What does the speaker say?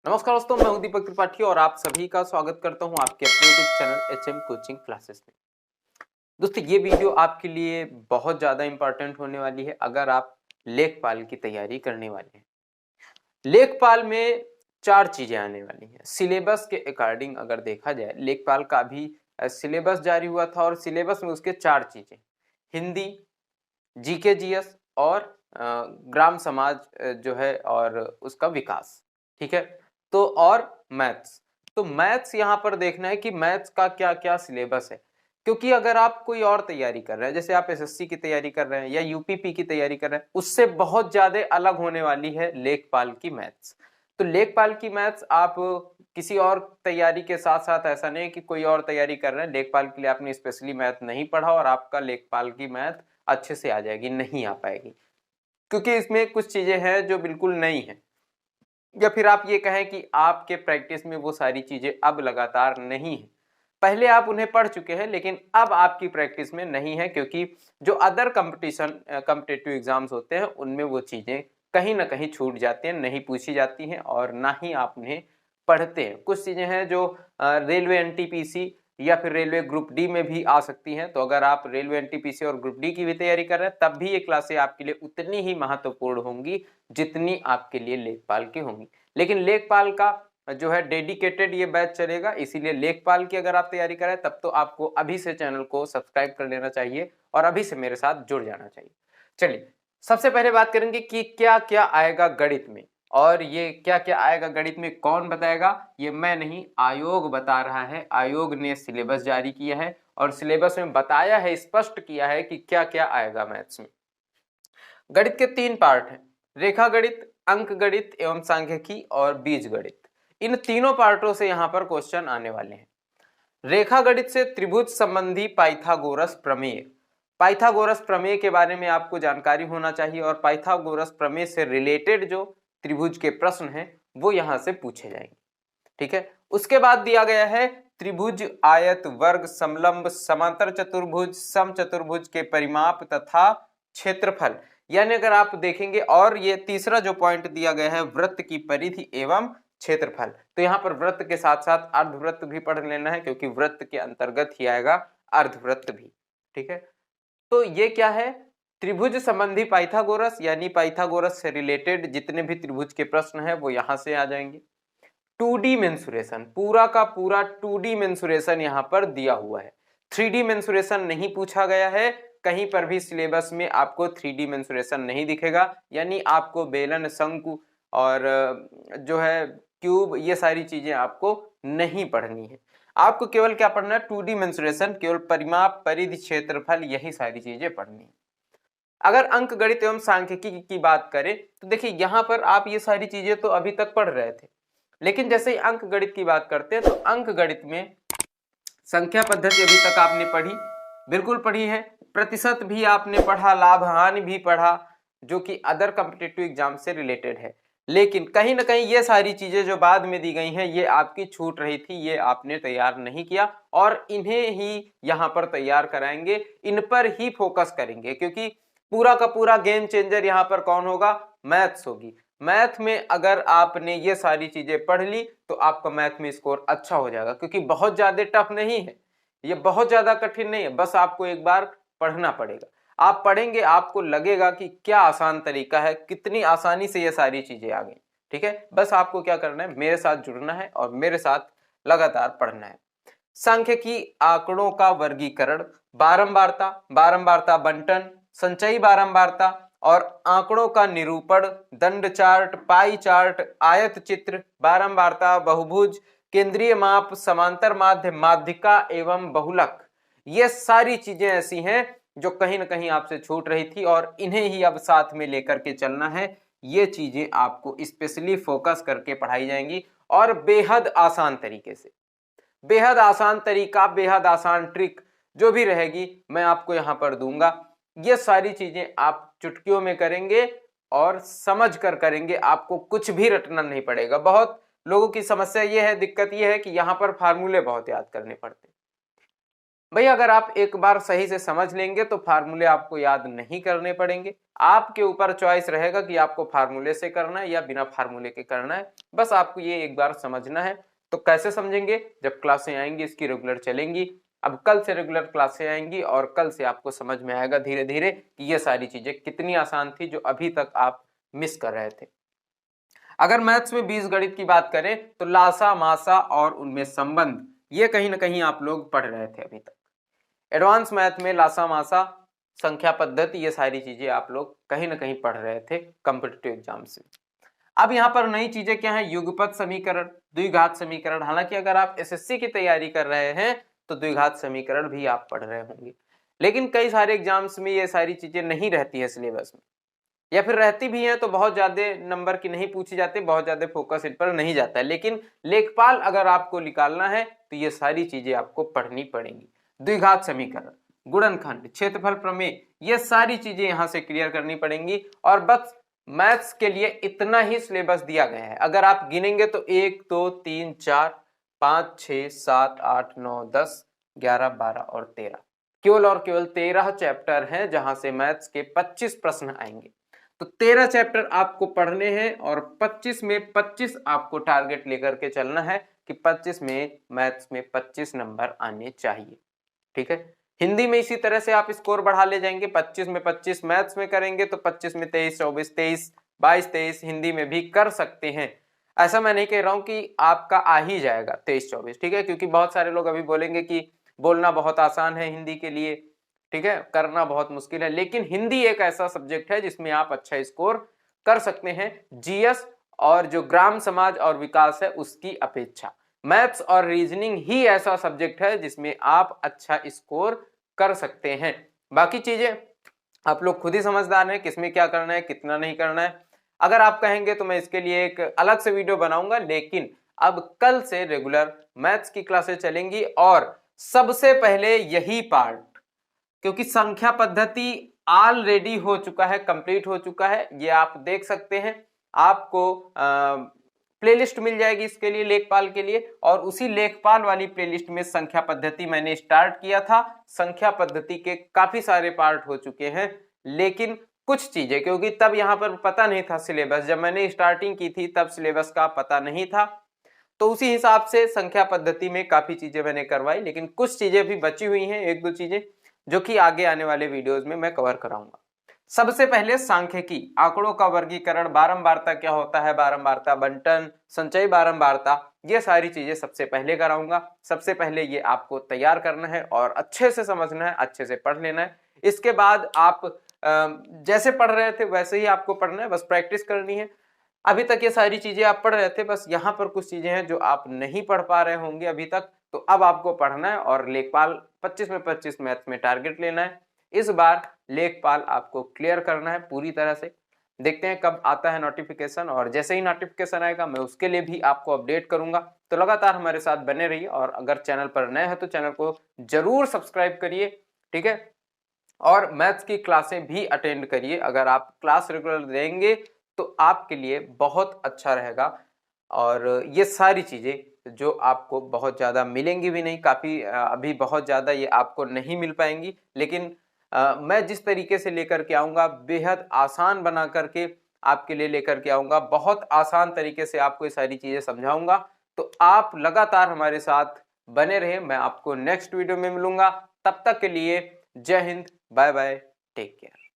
नमस्कार दोस्तों, मैं हूं दीपक त्रिपाठी और आप सभी का स्वागत करता हूं आपके अपने YouTube channel HM coaching classes में। दोस्तों, ये वीडियो आपके लिए बहुत ज़्यादा इंपॉर्टेंट होने वाली है अगर आप लेखपाल की तैयारी करने वाले हैं। लेखपाल में 4 चीज़ें आने वाली हैं। सिलेबस के अकॉर्डिंग अगर देखा जाए, लेखपाल का भी सिलेबस जारी हुआ था और सिलेबस में उसके 4 चीज़ें, हिंदी, जीके जीएस और ग्राम समाज जो है और उसका विकास, ठीक है। तो और मैथ्स, तो मैथ्स यहाँ पर देखना है कि मैथ्स का क्या क्या सिलेबस है, क्योंकि अगर आप कोई और तैयारी कर रहे हैं, जैसे आप एसएससी की तैयारी कर रहे हैं या यूपीपी की तैयारी कर रहे हैं, उससे बहुत ज्यादा अलग होने वाली है लेखपाल की मैथ्स। तो लेखपाल की मैथ्स आप किसी और तैयारी के साथ साथ, ऐसा नहीं कि कोई और तैयारी कर रहे हैं, लेखपाल के लिए आपने स्पेशली मैथ नहीं पढ़ा और आपका लेखपाल की मैथ अच्छे से आ जाएगी, नहीं आ पाएगी, क्योंकि इसमें कुछ चीजें हैं जो बिल्कुल नई हैं, या फिर आप ये कहें कि आपके प्रैक्टिस में वो सारी चीजें अब लगातार नहीं है। पहले आप उन्हें पढ़ चुके हैं लेकिन अब आपकी प्रैक्टिस में नहीं है, क्योंकि जो अदर कॉम्पिटिटिव एग्जाम्स होते हैं उनमें वो चीजें कहीं ना कहीं छूट जाती हैं, नहीं पूछी जाती हैं और ना ही आप उन्हें पढ़ते हैं। कुछ चीजें हैं जो रेलवे एनटीपीसी या फिर रेलवे ग्रुप डी में भी आ सकती हैं। तो अगर आप रेलवे एनटीपीसी और ग्रुप डी की भी तैयारी कर रहे हैं तब भी ये क्लासें आपके लिए उतनी ही महत्वपूर्ण होंगी जितनी आपके लिए लेखपाल की होंगी। लेकिन लेखपाल का जो है डेडिकेटेड ये बैच चलेगा, इसीलिए लेखपाल की अगर आप तैयारी करें तब तो आपको अभी से चैनल को सब्सक्राइब कर लेना चाहिए और अभी से मेरे साथ जुड़ जाना चाहिए। चलिए, सबसे पहले बात करेंगे कि क्या क्या आएगा गणित में, और ये क्या क्या आएगा गणित में कौन बताएगा? ये मैं नहीं, आयोग बता रहा है। आयोग ने सिलेबस जारी किया है और सिलेबस में बताया है, स्पष्ट किया है कि क्या क्या आएगा मैथ्स में। गणित के 3 पार्ट हैं, रेखा गणित, अंक गणित एवं सांख्यिकी और बीज गणित। इन तीनों पार्टों से यहां पर क्वेश्चन आने वाले हैं। रेखा गणित से त्रिभुज संबंधी पाइथागोरस प्रमेय। पाइथागोरस प्रमेय के बारे में आपको जानकारी होना चाहिए और पाइथागोरस प्रमेय से रिलेटेड जो त्रिभुज के प्रश्न हैं वो यहां से पूछे जाएंगे, ठीक है। उसके बाद दिया गया है त्रिभुज, आयत, वर्ग, समलंब, समांतर चतुर्भुज, समचतुर्भुज के परिमाप तथा क्षेत्रफल। यानी अगर आप देखेंगे, और ये तीसरा जो पॉइंट दिया गया है वृत्त की परिधि एवं क्षेत्रफल। तो यहाँ पर वृत्त के साथ साथ अर्धवृत्त भी पढ़ लेना है, क्योंकि वृत्त के अंतर्गत ही आएगा अर्धवृत्त भी, ठीक है। तो ये क्या है? त्रिभुज संबंधी पाइथागोरस, यानी पाइथागोरस से रिलेटेड जितने भी त्रिभुज के प्रश्न हैं वो यहां से आ जाएंगे। 2D मेंसुरेशन, पूरा का पूरा 2D मेंसुरेशन यहां पर दिया हुआ है। 3D मेंसुरेशन नहीं पूछा गया है, कहीं पर भी सिलेबस में आपको 3D मेंसुरेशन नहीं दिखेगा, यानी आपको बेलन, शंकु और जो है क्यूब, ये सारी चीजें आपको नहीं पढ़नी है। आपको केवल क्या पढ़ना है? 2D मेंसुरेशन, केवल परिमाप, परिधि, क्षेत्रफल, यही सारी चीजें पढ़नी है। अगर अंक गणित एवं सांख्यिकी की बात करें तो देखिए, यहां पर आप ये सारी चीजें तो अभी तक पढ़ रहे थे, लेकिन जैसे ही अंक गणित की बात करते हैं तो अंक गणित में संख्या पद्धति अभी तक आपने पढ़ी, बिल्कुल पढ़ी है। प्रतिशत भी आपने पढ़ा, लाभ हानि भी पढ़ा, जो कि अदर कॉम्पिटिटिव एग्जाम से रिलेटेड है। लेकिन कहीं ना कहीं ये सारी चीजें जो बाद में दी गई हैं ये आपकी छूट रही थी, ये आपने तैयार नहीं किया और इन्हें ही यहाँ पर तैयार कराएंगे, इन पर ही फोकस करेंगे, क्योंकि पूरा का पूरा गेम चेंजर यहाँ पर कौन होगा? मैथ्स होगी। मैथ में अगर आपने ये सारी चीजें पढ़ ली तो आपका मैथ में स्कोर अच्छा हो जाएगा, क्योंकि बहुत ज्यादा टफ नहीं है, ये बहुत ज्यादा कठिन नहीं है, बस आपको एक बार पढ़ना पड़ेगा। आप पढ़ेंगे, आपको लगेगा कि क्या आसान तरीका है, कितनी आसानी से ये सारी चीजें आ गई, ठीक है। बस आपको क्या करना है? मेरे साथ जुड़ना है और मेरे साथ लगातार पढ़ना है। सांख्यिकी, आंकड़ों का वर्गीकरण, बारंबारता, बारंबारता बंटन, संचयी बारंबारता और आंकड़ों का निरूपण, दंड चार्ट, पाई चार्ट, आयत चित्र, बारंबारता, बहुभुज, केंद्रीय माप, समांतर माध्य, माध्यिका एवं बहुलक, ये सारी चीजें ऐसी हैं जो कहीं ना कहीं आपसे छूट रही थी और इन्हें ही अब साथ में लेकर के चलना है। ये चीजें आपको स्पेशली फोकस करके पढ़ाई जाएंगी और बेहद आसान तरीके से, बेहद आसान तरीका, बेहद आसान ट्रिक जो भी रहेगी मैं आपको यहां पर दूंगा। ये सारी चीजें आप चुटकियों में करेंगे और समझ कर करेंगे, आपको कुछ भी रटना नहीं पड़ेगा। बहुत लोगों की समस्या ये है, दिक्कत ये है कि यहां पर फार्मूले बहुत याद करने पड़ते हैं। भाई अगर आप एक बार सही से समझ लेंगे तो फार्मूले आपको याद नहीं करने पड़ेंगे, आपके ऊपर चॉइस रहेगा कि आपको फार्मूले से करना है या बिना फार्मूले के करना है, बस आपको ये एक बार समझना है। तो कैसे समझेंगे, जब क्लासें आएंगी इसकी रेगुलर चलेंगी। अब कल से रेगुलर क्लासें आएंगी और कल से आपको समझ में आएगा धीरे धीरे कि ये सारी चीजें कितनी आसान थी जो अभी तक आप मिस कर रहे थे। अगर मैथ्स में बीजगणित की बात करें तो लासा मासा और उनमें संबंध ये कहीं ना कहीं आप लोग पढ़ रहे थे अभी तक। एडवांस मैथ में लासा मासा, संख्या पद्धति, ये सारी चीजें आप लोग कहीं ना कहीं पढ़ रहे थे कॉम्पिटिटिव एग्जाम्स में। अब यहाँ पर नई चीजें क्या है, युगपत समीकरण, द्विघात समीकरण। हालांकि अगर आप एसएससी की तैयारी कर रहे हैं तो द्विघात समीकरण भी आप पढ़ रहे होंगे, लेकिन कई सारे एग्जाम्स में ये सारी चीजें नहीं रहती है सिलेबस में, या फिर रहती भी है तो बहुत ज्यादा नंबर की नहीं पूछी जाती, बहुत ज्यादा फोकस इन पर नहीं जाता है। लेकिन लेखपाल अगर आपको निकालना है तो ये सारी चीजें आपको पढ़नी पड़ेंगी। द्विघात समीकरण, गुणनखंड, क्षेत्रफल प्रमेय, ये सारी चीजें यहां से क्लियर करनी पड़ेंगी। और बस मैथ्स के लिए इतना ही सिलेबस दिया गया है। अगर आप गिनेंगे तो 1 2 3 4 5 6 7 8 9 10 11 12 और 13, केवल और केवल 13 चैप्टर हैं जहां से मैथ्स के 25 प्रश्न आएंगे। तो 13 चैप्टर आपको पढ़ने हैं और 25 में 25 आपको टारगेट लेकर के चलना है कि 25 में मैथ्स में 25 नंबर आने चाहिए। ठीक है, हिंदी में इसी तरह से आप स्कोर बढ़ा ले जाएंगे। 25 में 25 मैथ्स में करेंगे तो 25 में 23 24 23 22 23 हिंदी में भी कर सकते हैं। ऐसा मैं नहीं कह रहा हूं कि आपका आ ही जाएगा 23 24, ठीक है, क्योंकि बहुत सारे लोग अभी बोलेंगे कि बोलना बहुत आसान है हिंदी के लिए, ठीक है, करना बहुत मुश्किल है। लेकिन हिंदी एक ऐसा सब्जेक्ट है जिसमें आप अच्छा स्कोर कर सकते हैं जीएस और जो ग्राम समाज और विकास है उसकी अपेक्षा। मैथ्स और रीजनिंग ही ऐसा सब्जेक्ट है जिसमें आप अच्छा स्कोर कर सकते हैं। बाकी चीजें आप लोग खुद ही समझदार हैं किसमें क्या करना है कितना नहीं करना है। अगर आप कहेंगे तो मैं इसके लिए एक अलग से वीडियो बनाऊंगा, लेकिन अब कल से रेगुलर मैथ्स की क्लासेस चलेंगी और सबसे पहले यही पार्ट, क्योंकि संख्या पद्धति ऑलरेडी हो चुका है, कंप्लीट हो चुका है, ये आप देख सकते हैं। आपको प्लेलिस्ट मिल जाएगी इसके लिए, लेखपाल के लिए, और उसी लेखपाल वाली प्लेलिस्ट में संख्या पद्धति मैंने स्टार्ट किया था। संख्या पद्धति के काफी सारे पार्ट हो चुके हैं, लेकिन कुछ चीजें, क्योंकि तब यहां पर पता नहीं था सिलेबस, जब मैंने स्टार्टिंग की थी तब सिलेबस का पता नहीं था, तो उसी हिसाब से संख्या पद्धति में काफी चीजें मैंने करवाई, लेकिन कुछ चीजें भी बची हुई हैं, एक दो चीजें जो कि आगे आने वाले वीडियोस में मैं कवर कराऊंगा। सबसे पहले सांख्यिकी, आंकड़ों का वर्गीकरण, बारंबारता क्या होता है, बारंबारता बंटन, संचयी बारंबारता, ये सारी चीजें सबसे पहले कराऊंगा। सबसे पहले ये आपको तैयार करना है और अच्छे से समझना है, अच्छे से पढ़ लेना है। इसके बाद आप जैसे पढ़ रहे थे वैसे ही आपको पढ़ना है, बस प्रैक्टिस करनी है। अभी तक ये सारी चीजें आप पढ़ रहे थे, बस यहाँ पर कुछ चीजें हैं जो आप नहीं पढ़ पा रहे होंगे अभी तक, तो अब आपको पढ़ना है और लेखपाल 25 में 25 मैथ्स में टारगेट लेना है। इस बार लेखपाल आपको क्लियर करना है पूरी तरह से। देखते हैं कब आता है नोटिफिकेशन, और जैसे ही नोटिफिकेशन आएगा मैं उसके लिए भी आपको अपडेट करूंगा। तो लगातार हमारे साथ बने रहिए, और अगर चैनल पर नए हैं तो चैनल को जरूर सब्सक्राइब करिए, ठीक है, और मैथ्स की क्लासें भी अटेंड करिए। अगर आप क्लास रेगुलर देंगे तो आपके लिए बहुत अच्छा रहेगा, और ये सारी चीजें जो आपको बहुत ज़्यादा मिलेंगी भी नहीं, काफ़ी अभी बहुत ज़्यादा ये आपको नहीं मिल पाएंगी, लेकिन मैं जिस तरीके से लेकर के आऊँगा बेहद आसान बना करके आपके लिए लेकर के आऊँगा, बहुत आसान तरीके से आपको ये सारी चीज़ें समझाऊंगा। तो आप लगातार हमारे साथ बने रहे, मैं आपको नेक्स्ट वीडियो में मिलूंगा। तब तक के लिए जय Hind, bye bye, take care.